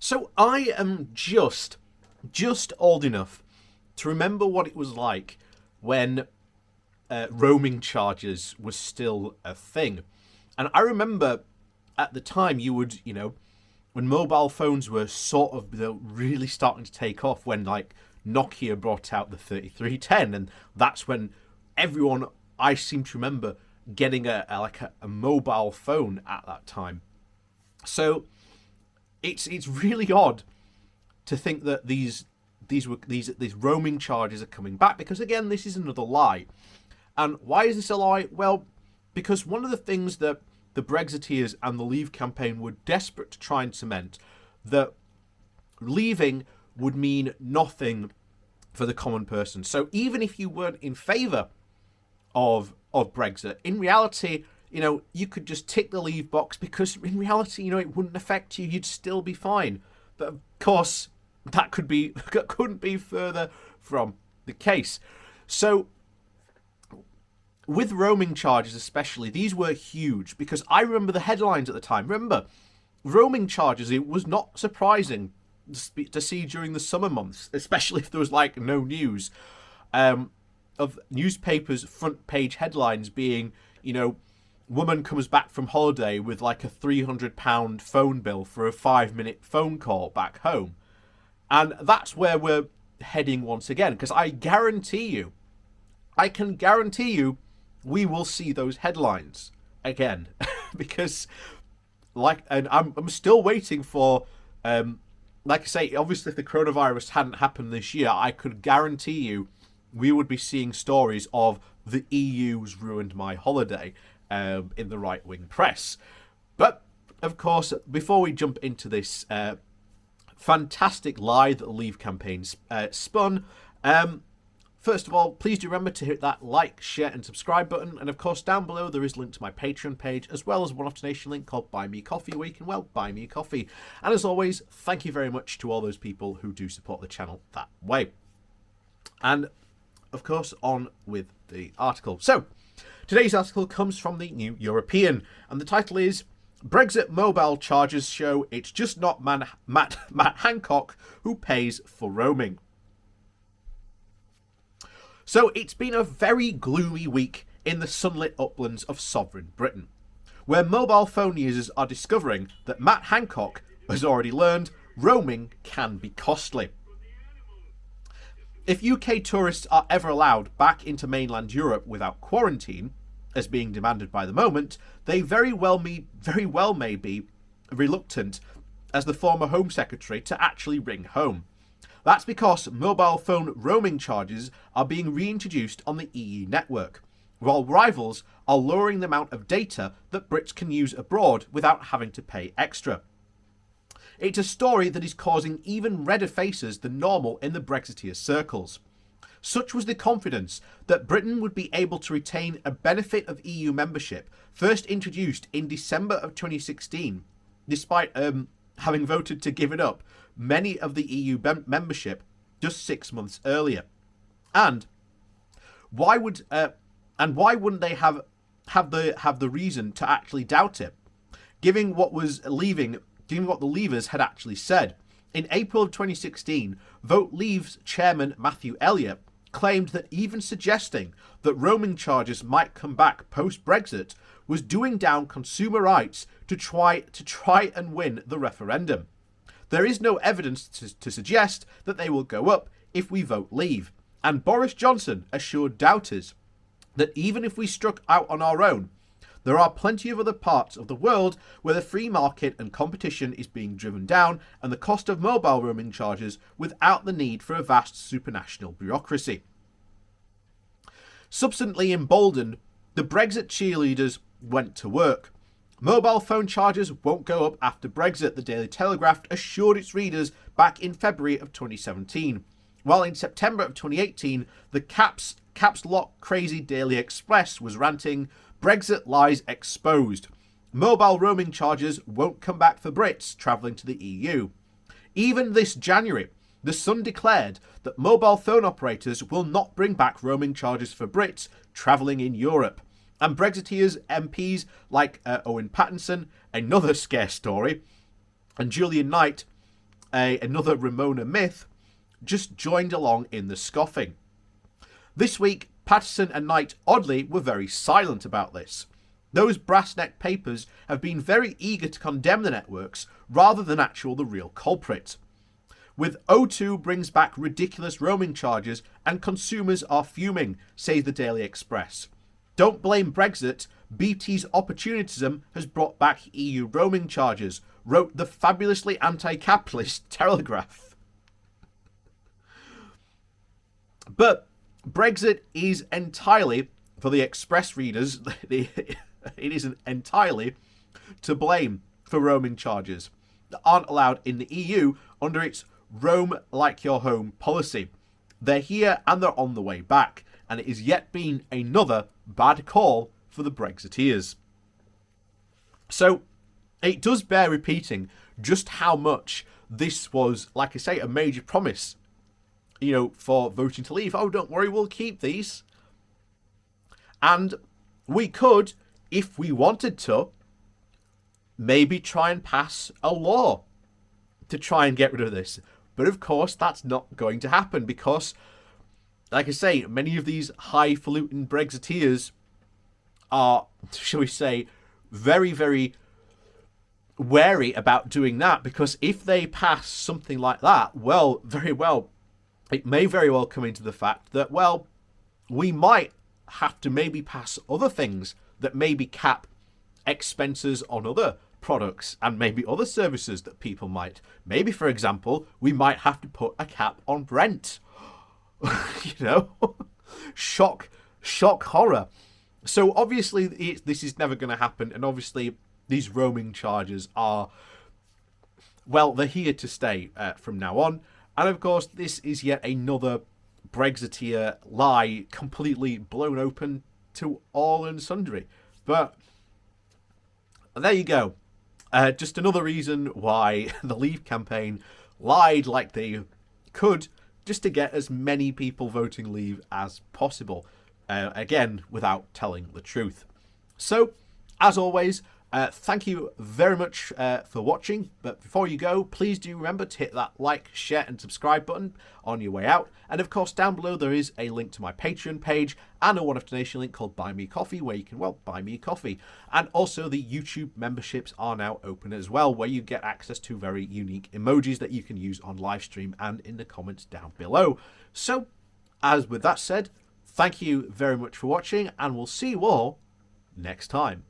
So I am just old enough to remember what it was like when roaming charges was still a thing. And I remember at the time you would, when mobile phones were sort of really starting to take off, when like Nokia brought out the 3310, and that's when everyone, I seem to remember, getting a mobile phone at that time. So it's really odd to think that these roaming charges are coming back, because again, this is another lie. And why is this a lie? Well, because one of the things that the Brexiteers and the Leave campaign were desperate to try and cement, that leaving would mean nothing for the common person. So even if you weren't in favour of Brexit, in reality, you could just tick the leave box, because in reality, it wouldn't affect you. You'd still be fine. But of course, that couldn't be further from the case. So with roaming charges especially, these were huge, because I remember the headlines at the time. Remember, roaming charges, it was not surprising to see during the summer months, especially if there was like no news, of newspapers' front page headlines being, woman comes back from holiday with like a £300 phone bill for a 5-minute phone call back home. And that's where we're heading once again, because I can guarantee you, we will see those headlines again. Because, and I'm still waiting for, like I say, obviously if the coronavirus hadn't happened this year, I could guarantee you we would be seeing stories of the EU's ruined my holiday in the right-wing press. But, of course, before we jump into this fantastic lie that the Leave campaign spun, first of all, please do remember to hit that like, share and subscribe button. And of course, down below there is a link to my Patreon page, as well as a one-off donation link called Buy Me Coffee, where you can, buy me a coffee. And as always, thank you very much to all those people who do support the channel that way. And of course, on with the article. So, today's article comes from the New European, and the title is Brexit Mobile Charges Show It's Just Not Matt Hancock Who Pays for Roaming. So it's been a very gloomy week in the sunlit uplands of sovereign Britain, where mobile phone users are discovering that Matt Hancock has already learned roaming can be costly. If UK tourists are ever allowed back into mainland Europe without quarantine, as being demanded by the moment, they very well may be reluctant, as the former Home Secretary, to actually ring home. That's because mobile phone roaming charges are being reintroduced on the EU network, while rivals are lowering the amount of data that Brits can use abroad without having to pay extra. It's a story that is causing even redder faces than normal in the Brexiteer circles. Such was the confidence that Britain would be able to retain a benefit of EU membership, first introduced in December of 2016, despite having voted to give it up many of the EU membership just 6 months earlier. And why wouldn't they have the reason to actually doubt it, given what the Leavers had actually said? In April of 2016, Vote Leave's chairman Matthew Elliott claimed that even suggesting that roaming charges might come back post-Brexit was doing down consumer rights to try and win the referendum. There is no evidence to suggest that they will go up if we vote Leave, and Boris Johnson assured doubters that even if we struck out on our own, there are plenty of other parts of the world where the free market and competition is being driven down, and the cost of mobile roaming charges without the need for a vast supranational bureaucracy. Subsequently emboldened, the Brexit cheerleaders went to work. Mobile phone charges won't go up after Brexit, the Daily Telegraph assured its readers back in February of 2017. While in September of 2018, the caps lock crazy Daily Express was ranting, Brexit lies exposed. Mobile roaming charges won't come back for Brits travelling to the EU. Even this January, The Sun declared that mobile phone operators will not bring back roaming charges for Brits travelling in Europe. And Brexiteers MPs like Owen Pattinson, another scare story, and Julian Knight another Ramona myth, just joined along in the scoffing. This week, Patterson and Knight, oddly, were very silent about this. Those brass-necked papers have been very eager to condemn the networks rather than the real culprit. With O2 brings back ridiculous roaming charges and consumers are fuming, says the Daily Express. Don't blame Brexit, BT's opportunism has brought back EU roaming charges, wrote the fabulously anti-capitalist Telegraph. But Brexit is entirely, for the Express readers, it isn't entirely to blame for roaming charges that aren't allowed in the EU under its roam like your home policy. They're here and they're on the way back, and it has yet been another bad call for the Brexiteers. So it does bear repeating just how much this was, like I say, a major promise, for voting to leave. Oh, don't worry, we'll keep these. And we could, if we wanted to, maybe try and pass a law to try and get rid of this. But of course, that's not going to happen because, like I say, many of these highfalutin Brexiteers are, shall we say, very, very wary about doing that, because if they pass something like that, it may very well come into the fact that, we might have to maybe pass other things that maybe cap expenses on other products and maybe other services that people might. Maybe, for example, we might have to put a cap on rent. Shock, horror. So obviously this is never going to happen, and obviously these roaming charges are, they're here to stay from now on. And of course, this is yet another Brexiteer lie completely blown open to all and sundry. But there you go. Just another reason why the Leave campaign lied like they could, just to get as many people voting Leave as possible. Again, without telling the truth. So, as always, thank you very much for watching. But before you go, please do remember to hit that like, share and subscribe button on your way out. And of course, down below there is a link to my Patreon page and a one-off donation link called Buy Me Coffee, where you can, buy me a coffee. And also the YouTube memberships are now open as well, where you get access to very unique emojis that you can use on live stream and in the comments down below. So, as with that said, thank you very much for watching, and we'll see you all next time.